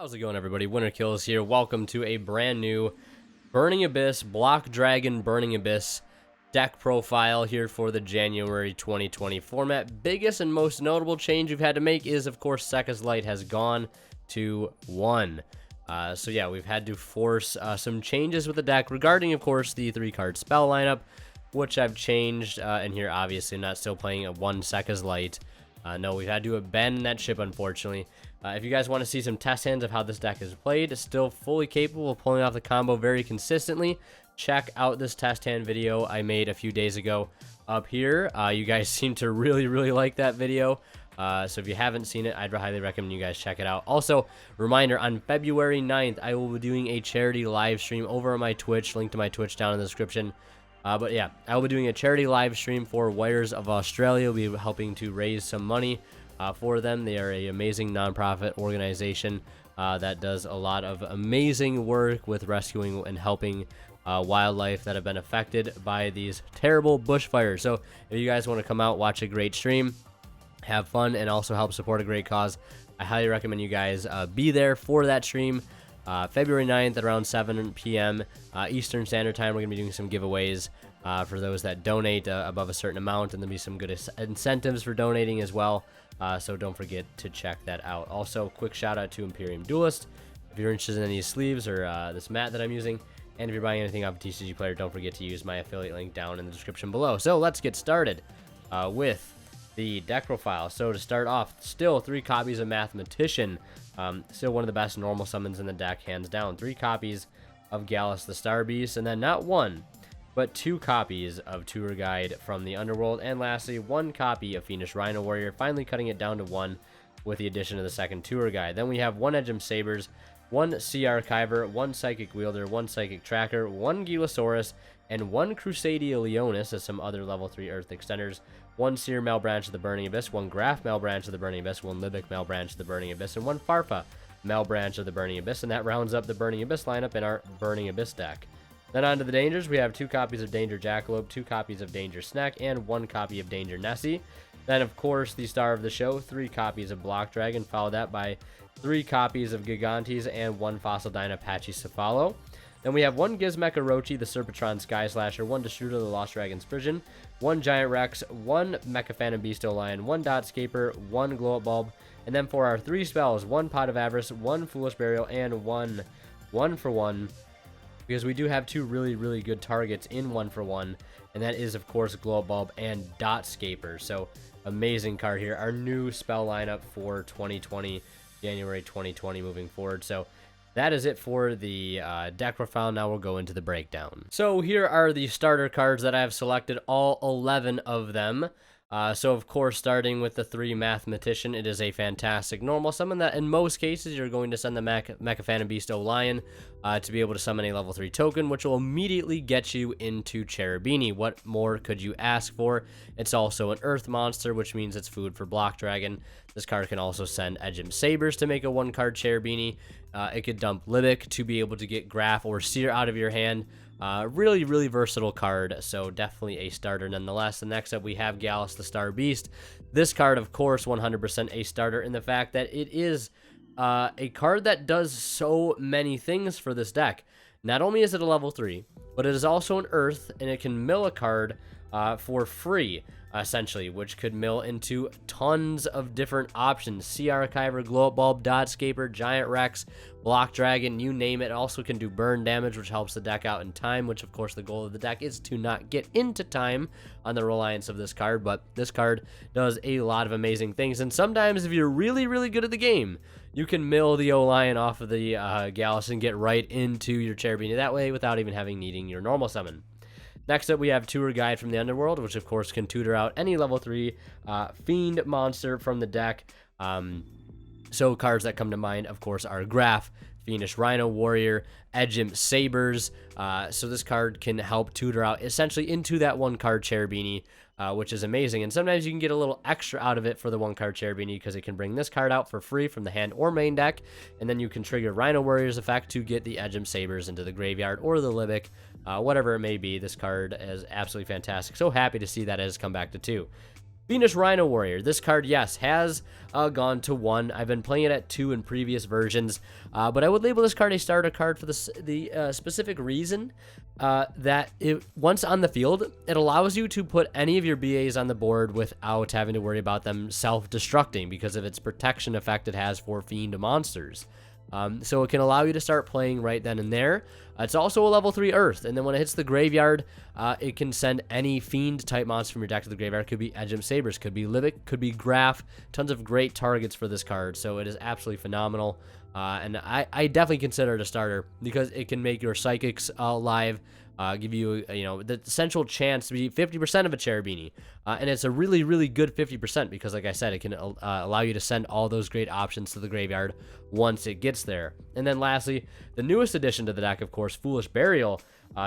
How's it going, everybody? Winter Kills here. Welcome to a brand new Burning Abyss, Block Dragon Burning Abyss deck profile here for the January 2020 format. Biggest and most notable change we've had to make is, of course, Sekka's Light has gone to 1. So yeah, we've had to force some changes with the deck regarding, of course, the 3-card spell lineup, which I've changed. And here, obviously, I'm not still playing a 1 Sekka's Light. No, we've had to abandon that ship, unfortunately. If you guys want to see some test hands of how this deck is played, it's still fully capable of pulling off the combo very consistently. Check out this test hand video I made a few days ago up here. You guys seem to really like that video. So if you haven't seen it, I'd highly recommend you guys check it out. Also, reminder, on February 9th, I will be doing a charity live stream over on my Twitch. Link to my Twitch down in the description. But yeah, I will be doing a charity live stream for Warriors of Australia. We'll be helping to raise some money for them. They are an amazing nonprofit organization that does a lot of amazing work with rescuing and helping wildlife that have been affected by these terrible bushfires. So if you guys want to come out, watch a great stream, have fun, and also help support a great cause, I highly recommend you guys be there for that stream. February 9th at around 7 p.m. Eastern Standard Time. We're going to be doing some giveaways for those that donate above a certain amount, and there'll be some good incentives for donating as well. So don't forget to check that out. Also, quick shout out to Imperium Duelist. If you're interested in these sleeves or this mat that I'm using, and if you're buying anything off a TCG Player, don't forget to use my affiliate link down in the description below. So let's get started with the deck profile. So to start off, still 3 copies of Mathematician. Still one of the best normal summons in the deck, hands down. 3 copies of Gallus the Star Beast, and then not 1, but 2 copies of Tour Guide from the Underworld, and lastly 1 copy of Fiendish Rhino Warrior, finally cutting it down to 1 with the addition of the second Tour Guide. Then we have 1 Edgem Sabers, 1 Sea Archiver, 1 Psychic Wielder, 1 Psychic Tracker, 1 Gilasaurus, and 1 Crusadia Leonis as some other level 3 Earth Extenders, 1 Seer Malbranch of the Burning Abyss, 1 Graph Malbranch of the Burning Abyss, 1 Libic Malbranch of the Burning Abyss, and 1 Farfa Malbranch of the Burning Abyss, and that rounds up the Burning Abyss lineup in our Burning Abyss deck. Then on to the Dangers, we have 2 copies of Danger Jackalope, 2 copies of Danger Snack, and 1 copy of Danger Nessie. Then, of course, the star of the show, 3 copies of Block Dragon, followed that by 3 copies of Gigantes and 1 Fossil Dyna Pachycephalo. Then we have 1 Gizmek Orochi, the Serpentron Sky Slasher, 1 Destruder, the Lost Dragon's Prison, 1 Giant Rex, 1 Mecha Phantom Beasto Lion, 1 Dot Scaper, 1 Glow Up Bulb, and then for our 3 spells, 1 Pot of Avarice, 1 Foolish Burial, and 1 for 1, because we do have 2 really good targets in 1 for 1, and that is, of course, Glow Up Bulb and Dot Scaper. So amazing card here, our new spell lineup for 2020, January 2020 moving forward. So that is it for the deck profile. Now we'll go into the breakdown. So here are the starter cards that I have selected, all 11 of them. So of course, starting with the 3 Mathematician, it is a fantastic normal summon that in most cases you're going to send the Mecha Phantom Beasto Lion to be able to summon a level 3 token, which will immediately get you into Cherubini. What more could you ask for? It's also an Earth monster, which means it's food for Block Dragon. This card can also send Edgem Sabers to make a 1-card Cherubini. It could dump Libic to be able to get Graph or Seer out of your hand. Really versatile card, so definitely a starter nonetheless. And next up we have Gallus the Star Beast. This card, of course, 100% a starter in the fact that it is a card that does so many things for this deck. Not only is it a level 3, but it is also an Earth, and it can mill a card for free, essentially, which could mill into tons of different options. Sea Archiver, Glow Up Bulb, Dot Scaper, Giant Rex, Block Dragon, you name it. It also can do burn damage, which helps the deck out in time, which of course the goal of the deck is to not get into time on the reliance of this card, but this card does a lot of amazing things. And sometimes if you're really good at the game, you can mill the O-Lion off of the Gallus and get right into your Cherubini that way without even needing your normal summon. Next up, we have Tour Guide from the Underworld, which of course can tutor out any level 3 Fiend monster from the deck. So cards that come to mind, of course, are Graph, Fiendish Rhino Warrior, Edgem Sabers. So this card can help tutor out essentially into that 1-card Cherubini, which is amazing. And sometimes you can get a little extra out of it for the 1-card Cherubini because it can bring this card out for free from the hand or main deck. And then you can trigger Rhino Warrior's effect to get the Edgem Sabers into the graveyard or the Libic, whatever it may be. This card is absolutely fantastic. So happy to see that it has come back to 2. Venus Rhino Warrior. This card, yes, has gone to 1. I've been playing it at 2 in previous versions, but I would label this card a starter card for the specific reason that once on the field, it allows you to put any of your BAs on the board without having to worry about them self-destructing because of its protection effect it has for Fiend monsters. So it can allow you to start playing right then and there. It's also a level 3 Earth, and then when it hits the graveyard, it can send any Fiend type monster from your deck to the graveyard. Could be Edgem Sabers, could be Libic, could be Graph. Tons of great targets for this card, so it is absolutely phenomenal. And I definitely consider it a starter because it can make your Psychics alive, give you, the essential chance to be 50% of a Cherubini. And it's a really, really good 50% because, like I said, it can allow you to send all those great options to the graveyard once it gets there. And then lastly, the newest addition to the deck, of course, Foolish Burial,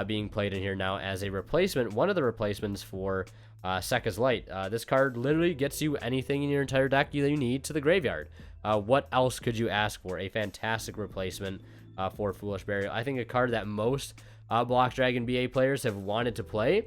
being played in here now as a replacement, one of the replacements for Sekka's Light. This card literally gets you anything in your entire deck that you need to the graveyard. What else could you ask for? A fantastic replacement for Foolish Burial. I think a card that most Block Dragon BA players have wanted to play,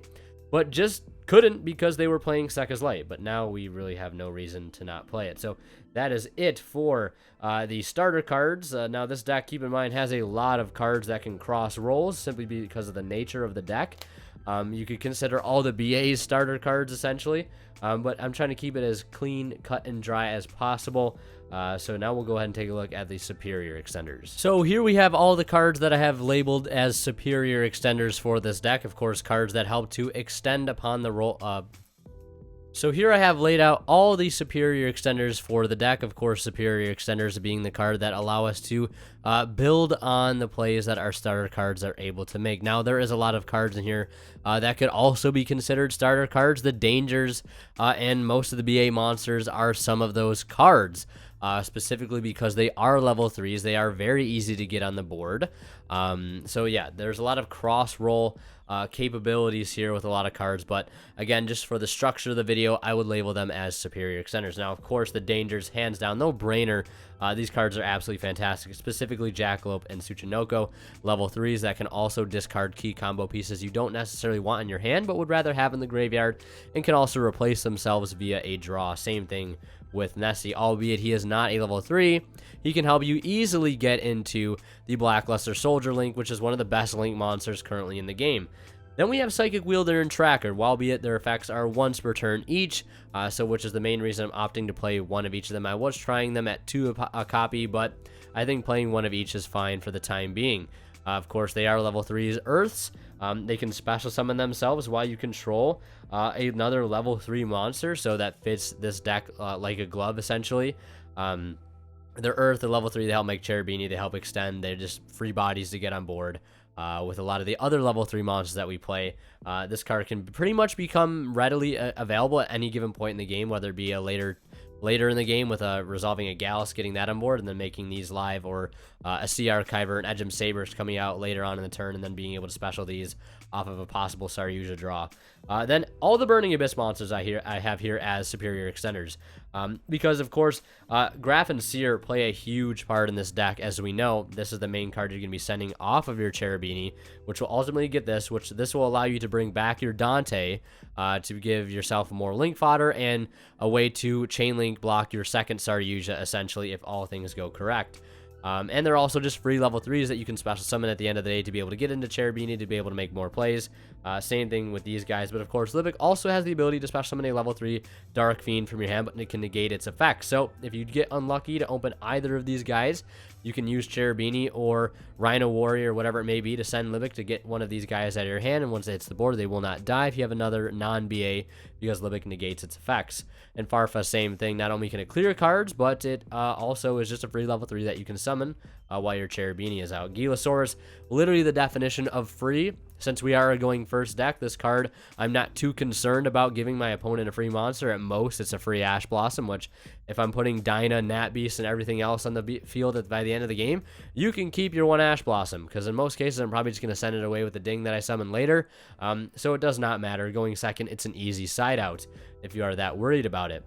but just couldn't because they were playing Sekka's Light. But now we really have no reason to not play it. So that is it for the starter cards. Now this deck, keep in mind, has a lot of cards that can cross rolls simply because of the nature of the deck. You could consider all the BA's starter cards essentially, but I'm trying to keep it as clean, cut, and dry as possible. So now we'll go ahead and take a look at the superior extenders. So here we have all the cards that I have labeled as superior extenders for this deck. Of course, cards that help to extend upon the roll. So here I have laid out all the superior extenders for the deck. Of course, superior extenders being the card that allow us to build on the plays that our starter cards are able to make. Now, there is a lot of cards in here that could also be considered starter cards. The Dangers and most of the BA monsters are some of those cards. Specifically because they are level 3s. They are very easy to get on the board. So yeah, there's a lot of cross-roll capabilities here with a lot of cards, but again, just for the structure of the video, I would label them as superior extenders. Now, of course, the Dangers, hands down, no brainer. These cards are absolutely fantastic, specifically Jackalope and Tsuchinoko, level 3s that can also discard key combo pieces you don't necessarily want in your hand, but would rather have in the graveyard, and can also replace themselves via a draw. Same thing with Nessie, albeit he is not a level 3. He can help you easily get into the Blackluster Soldier Link, which is one of the best Link monsters currently in the game. Then we have Psychic Wielder and Tracker, albeit their effects are once per turn each, which is the main reason I'm opting to play one of each of them. I was trying them at 2 a copy, but I think playing one of each is fine for the time being. Of course, they are level 3s Earths. They can special summon themselves while you control another level 3 monster, so that fits this deck like a glove, essentially. They're Earth, they're level 3, they help make Cherubini, they help extend, they're just free bodies to get on board. With a lot of the other level 3 monsters that we play, this card can pretty much become readily available at any given point in the game, whether it be a later in the game with resolving a Gallus, getting that on board, and then making these live, or a Sea Archiver and Edgem Sabers coming out later on in the turn, and then being able to special these off of a possible Saryuja draw. Then all the Burning Abyss monsters I have here as superior extenders. Because, of course, Graph and Seer play a huge part in this deck. As we know, this is the main card you're going to be sending off of your Cherubini, which will ultimately get this, which this will allow you to bring back your Dante to give yourself more Link fodder and a way to chain link block your second Saryuja, essentially, if all things go correct. And they're also just free level 3s that you can special summon at the end of the day to be able to get into Cherubini, to be able to make more plays. Same thing with these guys, but of course, Libic also has the ability to special summon a level 3 Dark Fiend from your hand, but it can negate its effects. So if you get unlucky to open either of these guys, you can use Cherubini or Rhino Warrior, whatever it may be, to send Libic to get one of these guys out of your hand, and once it hits the board, they will not die if you have another non-BA, because Libic negates its effects. And Farfa, same thing. Not only can it clear cards, but it also is just a free level 3 that you can summon while your Cherubini is out. Gilasaurus, literally the definition of free. Since we are going first deck, this card, I'm not too concerned about giving my opponent a free monster. At most, it's a free Ash Blossom, which if I'm putting Dyna, Nat Beast, and everything else on the field by the end of the game, you can keep your one Ash Blossom, because in most cases, I'm probably just going to send it away with the ding that I summon later. So it does not matter. Going second, it's an easy side out if you are that worried about it.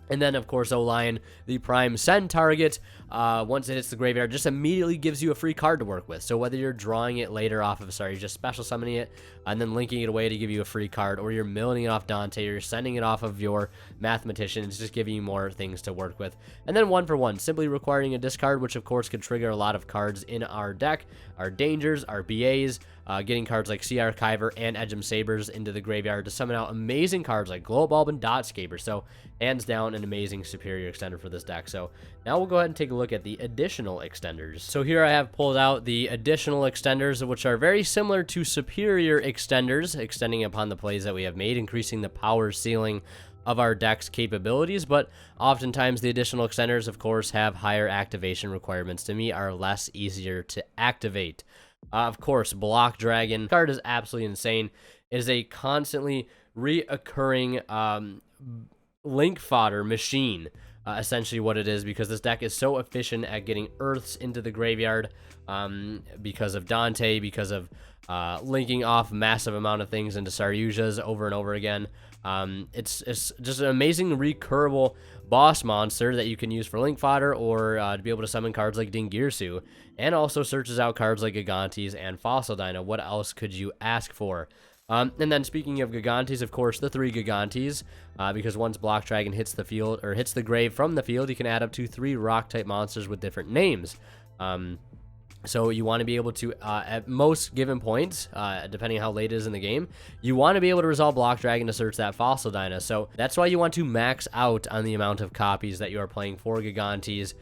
And then, of course, O-Lion, the prime send target, once it hits the graveyard, just immediately gives you a free card to work with. So whether you're drawing it later off of, sorry, just special summoning it and then linking it away to give you a free card, or you're milling it off Dante, or you're sending it off of your Mathematician, it's just giving you more things to work with. And then 1-for-1, simply requiring a discard, which of course could trigger a lot of cards in our deck, our Dangers, our BAs, getting cards like Sea Archiver and Edgem Sabers into the graveyard to summon out amazing cards like Glow Bulb and Dot Scaper. So hands down, an amazing superior extender for this deck. So now we'll go ahead and take a look at the additional extenders. So here I have pulled out the additional extenders, which are very similar to superior extenders, extending upon the plays that we have made, increasing the power ceiling of our deck's capabilities. But oftentimes the additional extenders, of course, have higher activation requirements. To me, are less easier to activate. Of course, Block Dragon card is absolutely insane. It is a constantly reoccurring link fodder machine, essentially what it is, because this deck is so efficient at getting Earths into the graveyard, because of Dante, because of linking off massive amount of things into Saryujas over and over again. It's just an amazing recurable boss monster that you can use for link fodder, or to be able to summon cards like Dingirsu, and also searches out cards like Gigantes and Fossil Dino. What else could you ask for? And then speaking of Gigantes, of course, the 3 Gigantes, because once Block Dragon hits the field, or hits the grave from the field, you can add up to 3 rock-type monsters with different names. So you want to be able to, at most given points, depending on how late it is in the game, you want to be able to resolve Block Dragon to search that Fossil Dino. So that's why you want to max out on the amount of copies that you are playing for Gigantes,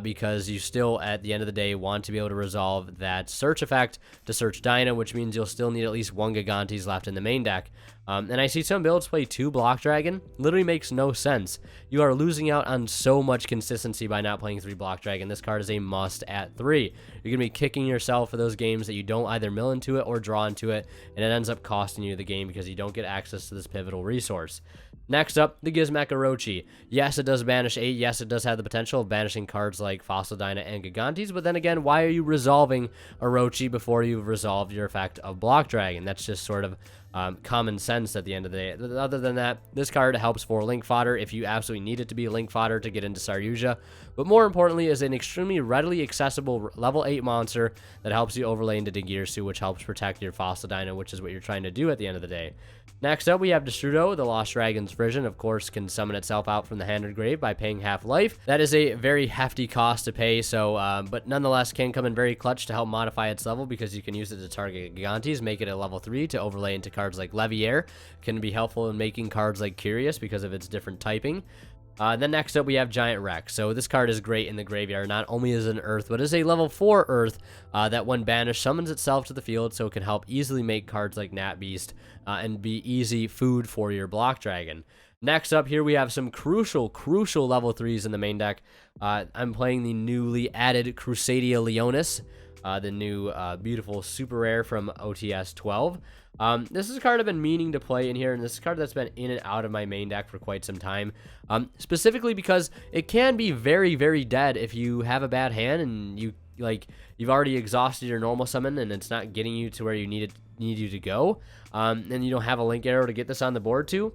because you still, at the end of the day, want to be able to resolve that search effect to search Dino, which means you'll still need at least 1 Gigantes left in the main deck. And I see some builds play 2 Block Dragon. Literally makes no sense. You are losing out on so much consistency by not playing 3 Block Dragon. This card is a must at 3. You're going to be kicking yourself for those games that you don't either mill into it or draw into it, and it ends up costing you the game because you don't get access to this pivotal resource. Next up, the Gizmek Orochi. Yes, it does banish 8. Yes, it does have the potential of banishing cards like Fossil Dyna and Gigantes, but then again, why are you resolving Orochi before you've resolved your effect of Block Dragon? That's just sort of common sense at the end of the day. Other than that, this card helps for link fodder if you absolutely need it to be link fodder to get into Saryuja, but more importantly is an extremely readily accessible level 8 monster that helps you overlay into Dingirsu, which helps protect your Fossil Dino, which is what you're trying to do at the end of the day. Next up, we have Destrudo, the Lost Dragon's version. Of course, can summon itself out from the Handed Grave by paying half life. That is a very hefty cost to pay, so but nonetheless can come in very clutch to help modify its level, because you can use it to target Gigantes, make it a level 3 to overlay into cards like Leviair. Can be helpful in making cards like Curious because of its different typing. Then next up, we have Giant Rex. So this card is great in the graveyard. Not only is it an Earth, but is a level 4 Earth that when banished summons itself to the field, so it can help easily make cards like Nat Beast and be easy food for your Block Dragon. Next up here, we have some crucial level 3s in the main deck. I'm playing the newly added Crusadia Leonis, the new beautiful super rare from OTS 12. This is a card I've been meaning to play in here, and this is a card that's been in and out of my main deck for quite some time, specifically because it can be very, very dead if you have a bad hand and you've already exhausted your normal summon and it's not getting you to where you need you to go, and you don't have a link arrow to get this on the board to.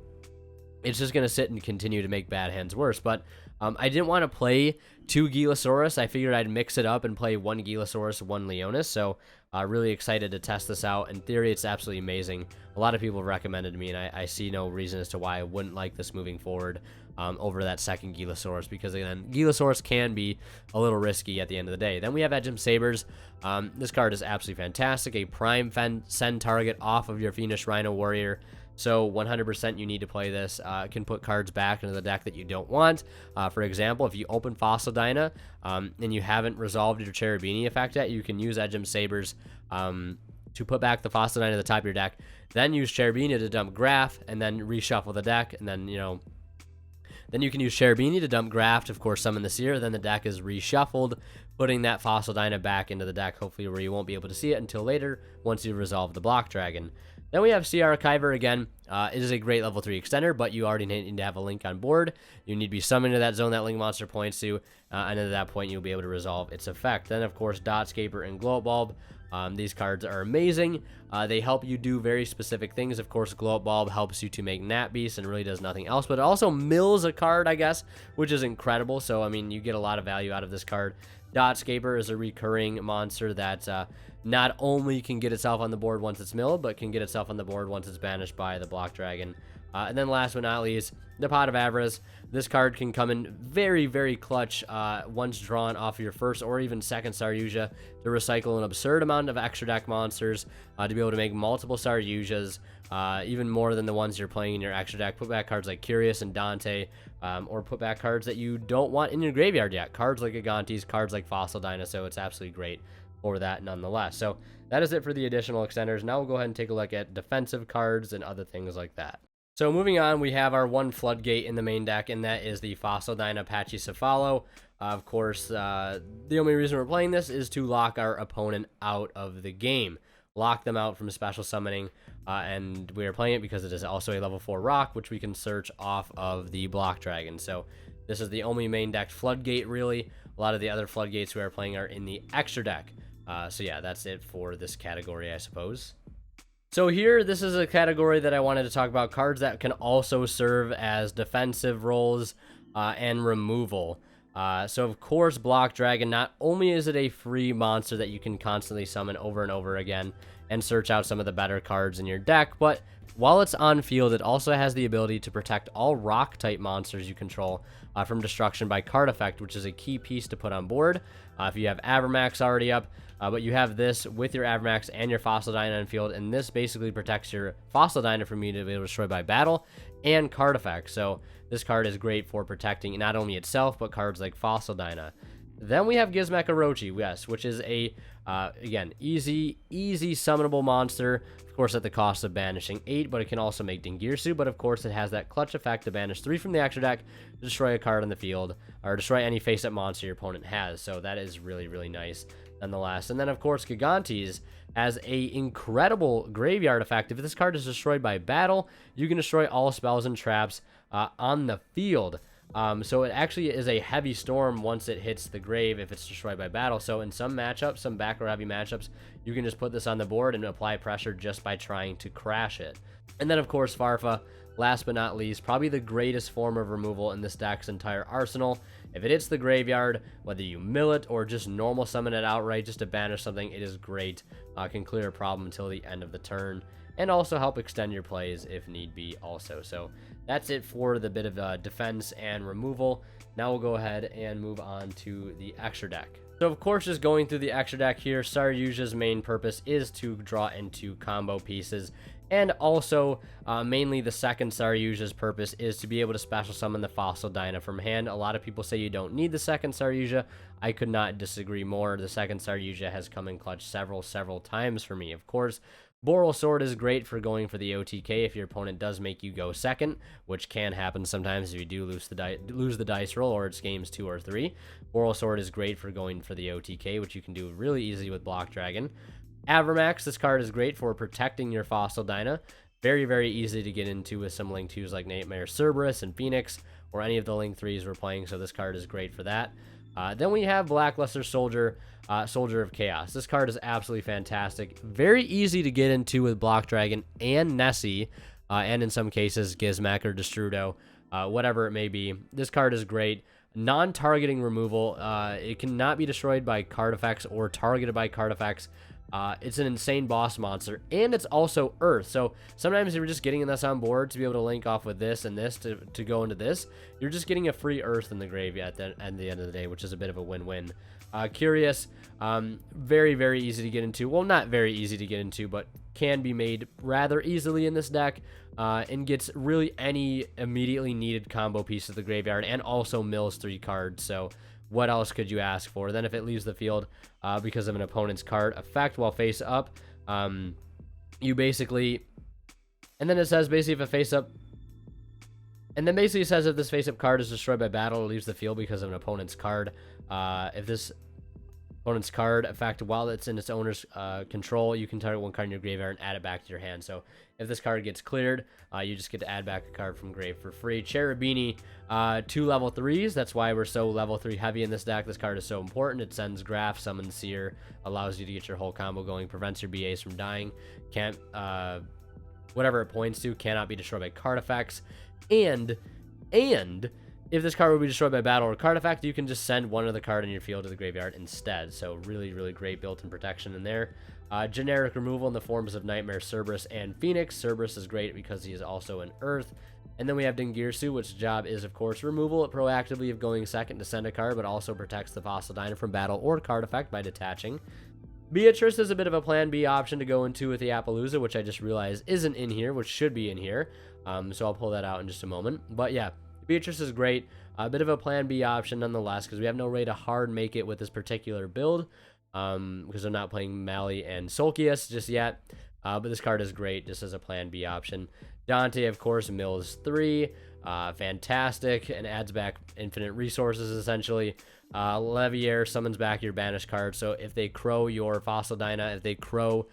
It's just going to sit and continue to make bad hands worse. But I didn't want to play 2 Gilasaurus. I figured I'd mix it up and play 1 Gilasaurus, 1 Leonis. So really excited to test this out. In theory, it's absolutely amazing. A lot of people have recommended to me, and I see no reason as to why I wouldn't like this moving forward over that second Gilasaurus, because again, Gilasaurus can be a little risky at the end of the day. Then we have Edgem Sabers. This card is absolutely fantastic. A prime send target off of your Fiendish Rhino Warrior. So 100% you need to play this. It can put cards back into the deck that you don't want. For example, if you open Fossil Dyna and you haven't resolved your Cherubini effect yet, you can use Edgem Sabers to put back the Fossil Dyna to the top of your deck. Then use Cherubini to dump Graph, and then reshuffle the deck, and then, then you can use Cherubini to dump Graft, of course, summon the Seer. Then the deck is reshuffled, putting that Fossil Dyna back into the deck, hopefully where you won't be able to see it until later once you resolve the Block Dragon. Then we have Sea Archiver again. It is a great level 3 extender, but you already need to have a link on board. You need to be summoned to that zone that link monster points to, and at that point you'll be able to resolve its effect. Then, of course, Dot Scaper and Glow Bulb. These cards are amazing. They help you do very specific things. Of course, Glow Up Bulb helps you to make Nat Beast and really does nothing else, but it also mills a card, I guess, which is incredible. So, I mean, you get a lot of value out of this card. Dotscaper is a recurring monster that not only can get itself on the board once it's milled, but can get itself on the board once it's banished by the Block Dragon. And then last but not least, the Pot of Avarice. This card can come in very, very clutch once drawn off of your first or even second Saryuja to recycle an absurd amount of extra deck monsters to be able to make multiple Saryujas, even more than the ones you're playing in your extra deck. Put back cards like Curious and Dante, or put back cards that you don't want in your graveyard yet. Cards like Gigantes, cards like Fossil Dyna, so it's absolutely great for that nonetheless. So that is it for the additional extenders. Now we'll go ahead and take a look at defensive cards and other things like that. So moving on, we have our one Floodgate in the main deck, and that is the Fossil Dyna Pachycephalo. Of course, the only reason we're playing this is to lock our opponent out of the game. Lock them out from special summoning, and we are playing it because it is also a level 4 rock, which we can search off of the Block Dragon. So this is the only main deck Floodgate, really. A lot of the other Floodgates we are playing are in the extra deck. So yeah, that's it for this category, I suppose. So here, this is a category that I wanted to talk about, cards that can also serve as defensive roles and removal. So of course, Block Dragon, not only is it a free monster that you can constantly summon over and over again and search out some of the better cards in your deck, but while it's on field, it also has the ability to protect all rock type monsters you control from destruction by card effect, which is a key piece to put on board. If you have Avermax already up, but you have this with your Avermax and your Fossil Dyna on field, and this basically protects your Fossil Dyna from you to be able to destroy by battle and card effects. So this card is great for protecting not only itself, but cards like Fossil Dyna. Then we have Gizmek Orochi, yes, which is a, again, easy summonable monster, of course at the cost of banishing 8, but it can also make Dingirsu, but of course it has that clutch effect to banish 3 from the extra deck to destroy a card on the field, or destroy any face-up monster your opponent has, so that is really, really nice nonetheless. And then of course Gigantes has a incredible graveyard effect. If this card is destroyed by battle, you can destroy all spells and traps on the field. So it actually is a heavy storm once it hits the grave if it's destroyed by battle. So in some matchups, some back row heavy matchups, you can just put this on the board and apply pressure just by trying to crash it. And then of course Farfa, last but not least, probably the greatest form of removal in this deck's entire arsenal. If it hits the graveyard, whether you mill it or just normal summon it outright just to banish something, it is great. Can clear a problem until the end of the turn, and also help extend your plays if need be also. So that's it for the bit of defense and removal. Now we'll go ahead and move on to the extra deck. So of course, just going through the extra deck here, Saryuja's main purpose is to draw into combo pieces, and also mainly the second Saryuja's purpose is to be able to special summon the Fossil Dyna from hand. A lot of people say you don't need the second Saryuja. I could not disagree more. The second Saryuja has come in clutch several times for me. Of course, Boral Sword is great for going for the OTK if your opponent does make you go second, which can happen sometimes if you do lose the dice roll or it's games 2 or 3. Boral Sword is great for going for the OTK, which you can do really easy with Block Dragon. Avermax, this card is great for protecting your Fossil Dyna. Very, very easy to get into with some Link 2s like Nightmare Cerberus and Phoenix, or any of the Link 3s we're playing, so this card is great for that. Then we have Blackluster Soldier, Soldier of Chaos. This card is absolutely fantastic. Very easy to get into with Block Dragon and Nessie, and in some cases Gizmek or Destrudo, whatever it may be. This card is great. Non-targeting removal. It cannot be destroyed by card effects or targeted by card effects. It's an insane boss monster, and it's also Earth. So sometimes if you're just getting this on board to be able to link off with this and this to go into this, you're just getting a free Earth in the grave at the end of the day, which is a bit of a win-win. Curious, very, very easy to get into. Well, not very easy to get into, but can be made rather easily in this deck, and gets really any immediately needed combo piece of the graveyard, and also mills 3 cards. So what else could you ask for? Then if it leaves the field because of an opponent's card effect while face up, you basically, and then it says basically if a face up, and then basically it says if this face up card is destroyed by battle or leaves the field because of an opponent's card, if this, opponent's card effect while it's in its owner's control. You can target one card in your graveyard and add it back to your hand. So if this card gets cleared, you just get to add back a card from grave for free. Cherubini, 2 level 3s. That's why we're so level 3 heavy in this deck. This card is so important. It sends Graph, summons Seer, allows you to get your whole combo going, prevents your BAs from dying. Can't, whatever it points to, cannot be destroyed by card effects. And if this card will be destroyed by battle or card effect, you can just send one of the card in your field to the graveyard instead. So really, really great built-in protection in there. Generic removal in the forms of Nightmare, Cerberus, and Phoenix. Cerberus is great because he is also an Earth. And then we have Dingirsu, which job is, of course, removal it proactively if going second to send a card, but also protects the Fossil Diner from battle or card effect by detaching. Beatrice is a bit of a plan B option to go into with the Appaloosa, which I just realized isn't in here, which should be in here. So I'll pull that out in just a moment. But yeah, Beatrice is great. A bit of a plan B option nonetheless, because we have no way to hard make it with this particular build, because I'm not playing Mali and Solkius just yet. But this card is great just as a plan B option. Dante, of course, mills 3. Fantastic, and adds back infinite resources, essentially. Levier summons back your banished card, so if they crow your Fossil Dyna, if they crow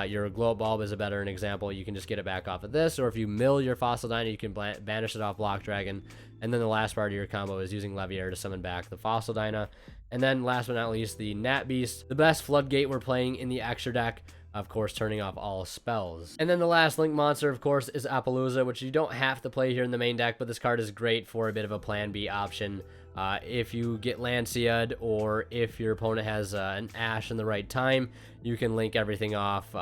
your Glow Bulb is a better example, you can just get it back off of this, or if you mill your Fossil Dyna, you can banish it off Block Dragon, and then the last part of your combo is using Levier to summon back the Fossil Dyna. And then last but not least, the Nat Beast, the best Floodgate we're playing in the extra deck, of course, turning off all spells. And then the last link monster, of course, is Appaloosa, which you don't have to play here in the main deck, but this card is great for a bit of a plan B option. If you get Lanciad, or if your opponent has an Ash in the right time, you can link everything off,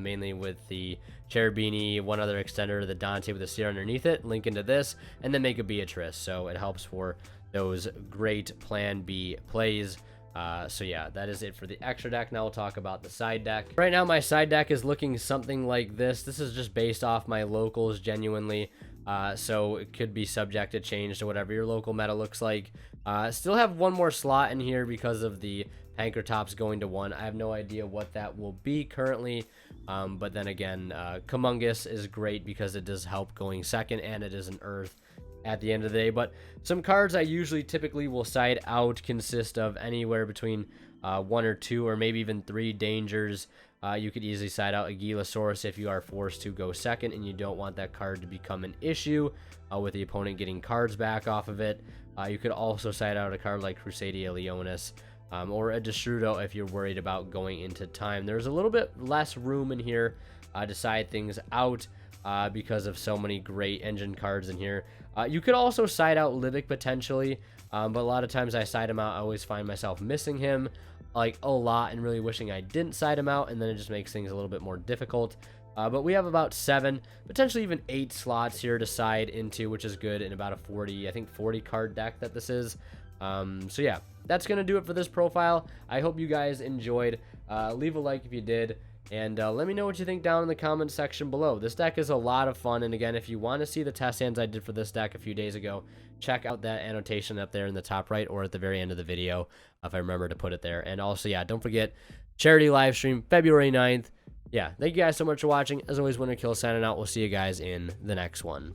mainly with the Cherubini, one other extender, the Dante with the Seer underneath it, link into this, and then make a Beatrice. So it helps for those great plan B plays. So yeah, that is it for the extra deck. Now we'll talk about the side deck. Right now, my side deck is looking something like this. This is just based off my locals, genuinely. So it could be subject to change to whatever your local meta looks like. Still have one more slot in here because of the Pankratops going to 1. I have no idea what that will be currently. But then again, Kumungus is great because it does help going second, and it is an Earth at the end of the day. But some cards I usually typically will side out consist of anywhere between 1 or 2 or maybe even 3 dangers. You could easily side out Aguilosaurus if you are forced to go second and you don't want that card to become an issue with the opponent getting cards back off of it. You could also side out a card like Crusadia Leonis, or a Destrudo if you're worried about going into time. There's a little bit less room in here to side things out because of so many great engine cards in here. You could also side out Libic potentially, but a lot of times I side him out, I always find myself missing him like a lot and really wishing I didn't side him out, and then it just makes things a little bit more difficult. But we have about 7, potentially even 8 slots here to side into, which is good in about a 40 card deck that this is. So yeah, that's going to do it for this profile. I hope you guys enjoyed. Leave a like if you did. And let me know what you think down in the comment section below. This deck is a lot of fun, and again, if you want to see the test hands I did for this deck a few days ago, check out that annotation up there in the top right or at the very end of the video, if I remember to put it there. And also, yeah, don't forget, charity live stream, February 9th. Yeah, thank you guys so much for watching. As always, Winner Kill signing out. We'll see you guys in the next one.